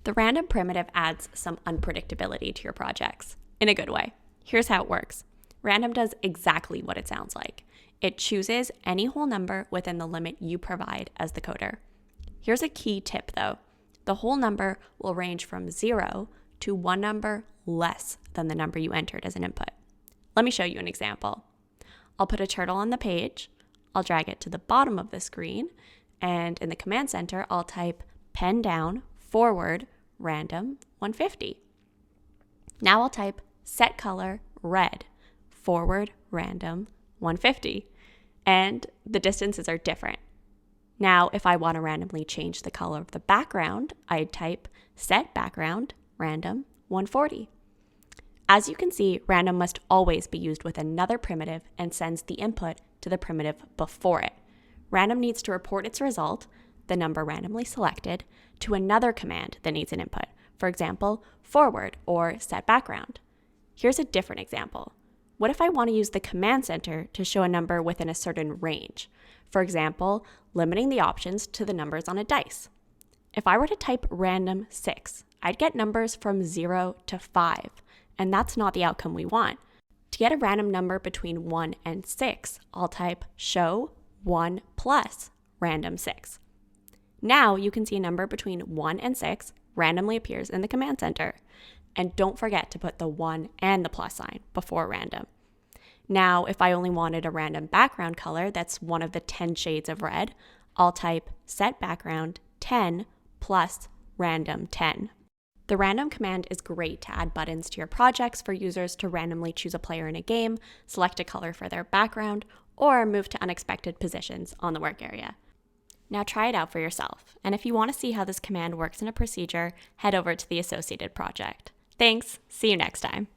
The random primitive adds some unpredictability to your projects, in a good way. Here's how it works. Random does exactly what it sounds like. It chooses any whole number within the limit you provide as the coder. Here's a key tip though. The whole number will range from 0 to one number less than the number you entered as an input. Let me show you an example. I'll put a turtle on the page, I'll drag it to the bottom of the screen, and in the command center, I'll type pen down forward random 150. Now I'll type set color red forward random 150, and the distances are different. Now, if I want to randomly change the color of the background, I'd type set background random 140. As you can see, random must always be used with another primitive and sends the input to the primitive before it. Random needs to report its result, the number randomly selected, to another command that needs an input. For example, forward or set background. Here's a different example. What if I want to use the command center to show a number within a certain range? For example, limiting the options to the numbers on a dice. If I were to type random 6, I'd get numbers from 0 to 5, and that's not the outcome we want. To get a random number between 1 and 6, I'll type show 1 plus random 6. Now you can see a number between 1 and 6 randomly appears in the command center. And don't forget to put the 1 and the plus sign before random. Now, if I only wanted a random background color that's one of the 10 shades of red, I'll type set background 10 plus random 10. The random command is great to add buttons to your projects for users to randomly choose a player in a game, select a color for their background, or move to unexpected positions on the work area. Now try it out for yourself, and if you want to see how this command works in a procedure, head over to the associated project. Thanks, see you next time.